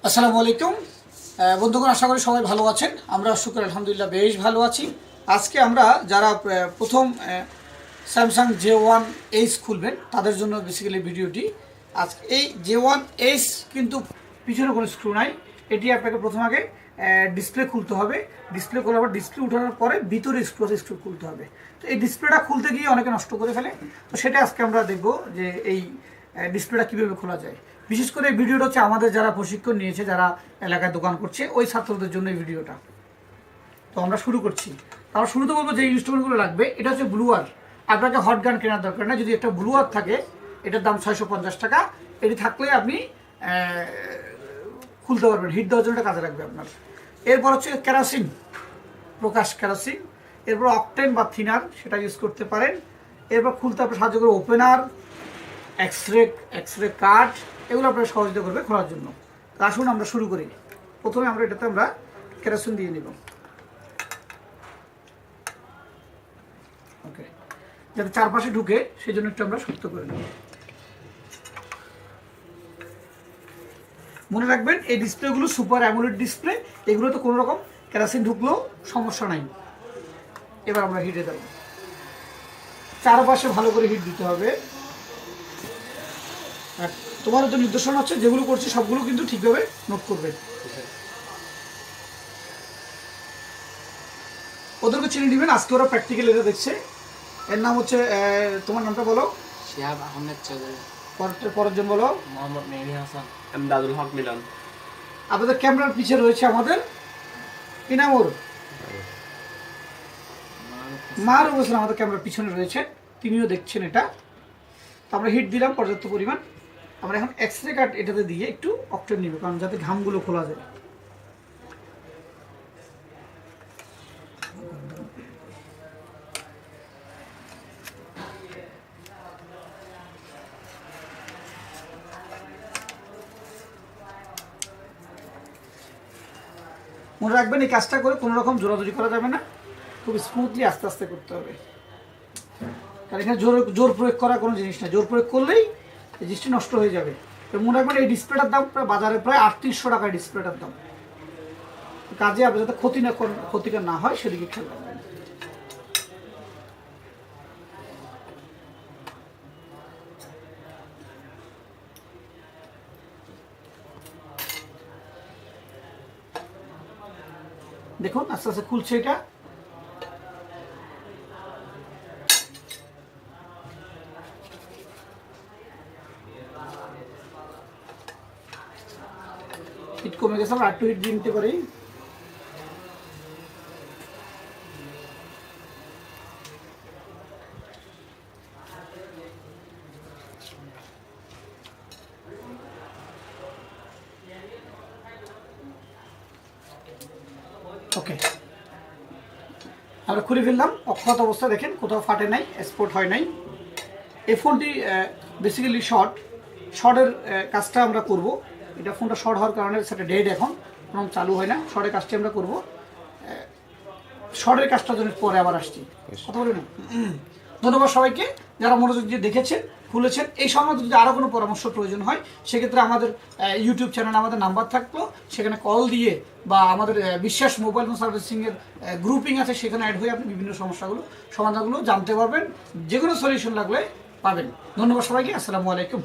আসসালামু আলাইকুম বন্ধুগণ, আশা করি সবাই ভালো আছেন। আমরা শুকর আলহামদুলিল্লাহ বেশ ভালো আছি। আজকে আমরা যারা প্রথম স্যামসাং J1H খুলবেন তাদের জন্য বেসিক্যালি ভিডিওটি। আজকে এই J1H কিন্তু পিছনে কোনো স্ক্রু নাই। এটি আপনাকে প্রথম আগে ডিসপ্লে খুলতে হবে। ডিসপ্লে করার পর ডিসপ্লে উঠানোর পরে ভিতরে স্ক্রু খুলতে হবে। তো এই ডিসপ্লেটা খুলতে গিয়ে অনেকে নষ্ট করে ফেলে। তো সেটা আজকে আমরা দেখব যে এই ডিসপ্লেটা কীভাবে খোলা যায়। বিশেষ করে এই ভিডিওটা হচ্ছে আমাদের যারা প্রশিক্ষণ নিয়েছে, যারা এলাকায় দোকান করছে, ওই ছাত্রদের জন্য এই ভিডিওটা। তো আমরা শুরু করছি। আমরা শুরুতে বলবো যে ইনস্ট্রুমেন্টগুলো লাগবে। এটা হচ্ছে ব্লুয়ার। আপনাকে হট গান কেনার দরকার না। যদি একটা ব্লুয়ার থাকে, এটার দাম 650 টাকা। এটি থাকলে আপনি খুলতে পারবেন, হিট দেওয়ার জন্য কাজে লাগবে আপনার। এরপর হচ্ছে কেরোসিন, প্রকাশ কেরোসিন। এরপর অকটেন বা থিনার, সেটা ইউজ করতে পারেন। এরপর খুলতে আপনার সাহায্য করবে ওপেনার, এক্সরে কার্ড, এগুলো আপনার সহযোগিতা করবে খোলার জন্য। আসুন আমরা শুরু করি। প্রথমে আমরা এটাতে কেরোসিন দিয়ে নিব। ওকে, যাতে চারপাশে ঢুকে সেই জন্য একটু আমরা শক্ত করে নেব। মনে রাখবেন এই ডিসপ্লেগুলো সুপার অ্যামোলেড ডিসপ্লে, এগুলো তো কোনো রকম কেরোসিন ঢুকলেও সমস্যা নাই। এবার আমরা হিটে দেব। চারপাশে ভালো করে হিট দিতে হবে। আর তোমার যে নির্দেশনা হচ্ছে, যেগুলো করছি সবগুলো কিন্তু ঠিকভাবে নোট করবে। ওদেরকে চিনে নেবেন, আজকে ওরা প্র্যাকটিক্যাল এটা দেখছে। এর নাম হচ্ছে, তোমার নামটা বলো। শিহাব আহমেদ চৌধুরী। পরের জন বলো। মোহাম্মদ মেহেদি হাসান। আমদাদুল হক মিলন। আপনাদের ক্যামেরার পিছিয়ে রয়েছে আমাদের ইনামুর মারুফ হোসেন, আমাদের ক্যামেরার পিছনে রয়েছে, তিনিও দেখছেন এটা। তো আমরা হিট দিলাম পর্যাপ্ত পরিমাণ। আমরা এখন এক্সরে কার্ড এটাতে দিয়ে একটু অকটেন নিব, কারণ যাতে ঘামগুলো খোলা যায়। মনে রাখবেন এই কাজটা করে কোনো রকম জোরাজোরি করা যাবে না, খুব স্মুথলি আস্তে আস্তে করতে হবে। কারণ এখানে জোর প্রয়োগ করা কোনো জিনিস না, জোর প্রয়োগ করলেই এই জিনিসটি নষ্ট হয়ে যাবে। তো মনে রাখবেন এই ডিসপ্লেটার দাম বাজারে প্রায় 3800 টাকা ডিসপ্লেটার দাম। কাজে আপনার যাতে ক্ষতিকর না হয় সেদিকে খেয়াল রাখবেন। দেখুন আস্তে আস্তে খুলছে এটা। হিট কমে গেছে, আমরা একটু হিট দিয়ে নিতে পারি। ওকে, আমরা খুলে ফেললাম। অক্ষত অবস্থা দেখেন, কোথাও ফাটে নাই, স্পট হয় নাই। এই ফোনটি বেসিক্যালি শর্টের কাজটা আমরা করব। এটা ফোনটা শর্ট হওয়ার কারণে সেটা ডেড, এখন কোনো চালু হয় না। শর্টের কাজটি আমরা করব। শর্টের কাজটা জন্য পরে আবার আসছি, কথা বলি না। ধন্যবাদ সবাইকে যারা মনোযোগ দিয়ে দেখেছেন, খুলেছেন। এই সময় যদি আরও কোনো পরামর্শ প্রয়োজন হয়, সেক্ষেত্রে আমাদের ইউটিউব চ্যানেলে আমাদের নাম্বার থাকলো, সেখানে কল দিয়ে বা আমাদের বিশ্বাস মোবাইল ফোন সার্ভিসিংয়ের গ্রুপিং আছে, সেখানে অ্যাড হয়ে আপনি বিভিন্ন সমাধানগুলো জানতে পারবেন। যে কোনো সলিউশন লাগলে পাবেন। ধন্যবাদ সবাইকে। আসসালামু আলাইকুম।